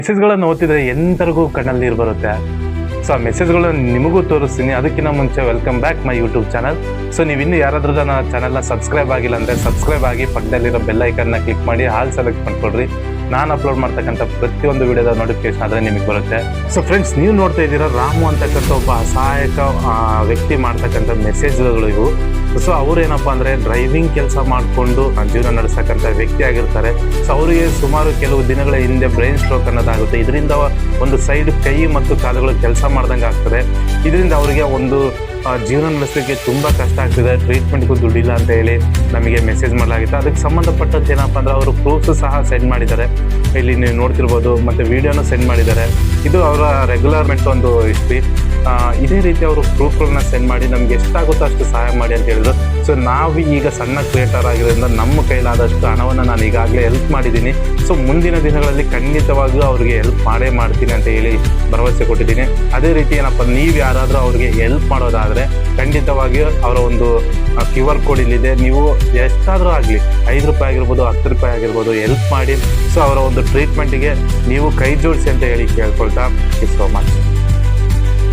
ಮೆಸೇಜ್ಗಳನ್ನು ಓದ್ತಿದ್ರೆ ಎಂತರಿಗೂ ಕಣ್ಣಲ್ಲಿ ನೀರು ಬರುತ್ತೆ. ಸೊ ಆ ಮೆಸೇಜ್ಗಳನ್ನು ನಿಮಗೂ ತೋರಿಸ್ತೀನಿ. ಅದಕ್ಕಿಂತ ಮುಂಚೆ welcome back my YouTube channel. So ನೀವು ಇನ್ನೂ ಯಾರಾದ್ರೂ ನನ್ನ ಚಾನಲ್ನ ಸಬ್ಸ್ಕ್ರೈಬ್ ಆಗಿಲ್ಲ ಅಂದರೆ ಸಬ್ಸ್ಕ್ರೈಬ್ ಆಗಿ ಪಕ್ಕದಲ್ಲಿರೋ ಬೆಲ್ ಐಕನ್ನ ಕ್ಲಿಕ್ ಮಾಡಿ ಹಾಲ್ ಸೆಲೆಕ್ಟ್ ಮಾಡ್ಕೊಳ್ರಿ. ನಾನು ಅಪ್ಲೋಡ್ ಮಾಡ್ತಕ್ಕಂಥ ಪ್ರತಿಯೊಂದು ವಿಡಿಯೋದ ನೋಟಿಫಿಕೇಶನ್ ಆದರೆ ನಿಮಗೆ ಬರುತ್ತೆ. ಸೊ ಫ್ರೆಂಡ್ಸ್, ನೀವು ನೋಡ್ತಾ ಇದ್ದೀರಾ ರಾಮು ಅಂತಕ್ಕಂಥ ಒಬ್ಬ ಅಸಹಾಯಕ ವ್ಯಕ್ತಿ ಮಾಡ್ತಕ್ಕಂಥ ಮೆಸೇಜ್ಗಳು ಇವು. ಸೊ ಅವ್ರೇನಪ್ಪ ಅಂದರೆ ಡ್ರೈವಿಂಗ್ ಕೆಲಸ ಮಾಡಿಕೊಂಡು ಜೀವನ ನಡೆಸ್ತಕ್ಕಂಥ ವ್ಯಕ್ತಿ ಆಗಿರ್ತಾರೆ. ಸೊ ಅವರಿಗೆ ಸುಮಾರು ಕೆಲವು ದಿನಗಳ ಹಿಂದೆ ಬ್ರೈನ್ ಸ್ಟ್ರೋಕ್ ಅನ್ನೋದಾಗುತ್ತೆ. ಇದರಿಂದ ಒಂದು ಸೈಡ್ ಕೈ ಮತ್ತು ಕಾಲುಗಳು ಕೆಲಸ ಮಾಡ್ದಂಗೆ ಆಗ್ತದೆ. ಇದರಿಂದ ಅವರಿಗೆ ಒಂದು ಜೀವನ ನಡೆಸಲಿಕ್ಕೆ ತುಂಬ ಕಷ್ಟ ಆಗ್ತಿದೆ. ಟ್ರೀಟ್ಮೆಂಟ್ಗೂ ದುಡ್ಡಿಲ್ಲ ಅಂತ ಹೇಳಿ ನಮಗೆ ಮೆಸೇಜ್ ಮಾಡಲಾಗಿತ್ತು. ಅದಕ್ಕೆ ಸಂಬಂಧಪಟ್ಟಂತೆ ಏನಪ್ಪ ಅಂದರೆ ಅವರು ಪ್ರೂಫ್ಸ್ ಸಹ ಸೆಂಡ್ ಮಾಡಿದ್ದಾರೆ. ಇಲ್ಲಿ ನೀವು ನೋಡ್ತಿರ್ಬೋದು, ಮತ್ತು ವಿಡಿಯೋನೂ ಸೆಂಡ್ ಮಾಡಿದ್ದಾರೆ. ಇದು ಅವರ ರೆಗ್ಯುಲರ್ಮೆಂಟ್ ಒಂದು ಹಿಸ್ಟ್ರಿ. ಇದೇ ರೀತಿ ಅವರು ಪ್ರೂಫ್ಗಳನ್ನ ಸೆಂಡ್ ಮಾಡಿ ನಮ್ಗೆ ಎಷ್ಟಾಗುತ್ತೋ ಅಷ್ಟು ಸಹಾಯ ಮಾಡಿ ಅಂತ ಹೇಳಿದ್ರು. ಸೊ ನಾವು ಈಗ ಸಣ್ಣ ಕ್ರಿಯೇಟರ್ ಆಗಿರೋದ್ರಿಂದ ನಮ್ಮ ಕೈಲಾದಷ್ಟು ಹಣವನ್ನು ನಾನು ಈಗಾಗಲೇ ಹೆಲ್ಪ್ ಮಾಡಿದ್ದೀನಿ. ಸೊ ಮುಂದಿನ ದಿನಗಳಲ್ಲಿ ಖಂಡಿತವಾಗಿಯೂ ಅವ್ರಿಗೆ ಹೆಲ್ಪ್ ಮಾಡೇ ಮಾಡ್ತೀನಿ ಅಂತ ಹೇಳಿ ಭರವಸೆ ಕೊಟ್ಟಿದ್ದೀನಿ. ಅದೇ ರೀತಿ ಏನಪ್ಪ, ನೀವು ಯಾರಾದರೂ ಅವ್ರಿಗೆ ಹೆಲ್ಪ್ ಮಾಡೋದಾದರೆ ಖಂಡಿತವಾಗಿಯೂ ಅವರ ಒಂದು QR ಕೋಡ್ ಇಲ್ಲಿದೆ. ನೀವು ಎಷ್ಟಾದರೂ ಆಗಲಿ, 5 ರೂಪಾಯಿ ಆಗಿರ್ಬೋದು, 10 ರೂಪಾಯಿ ಆಗಿರ್ಬೋದು, ಹೆಲ್ಪ್ ಮಾಡಿ. ಸೊ ಅವರ ಒಂದು ಟ್ರೀಟ್ಮೆಂಟಿಗೆ ನೀವು ಕೈ ಜೋಡಿಸಿ ಅಂತ ಹೇಳಿ ಕೇಳ್ಕೊಳ್ತಾ. Thank you so much.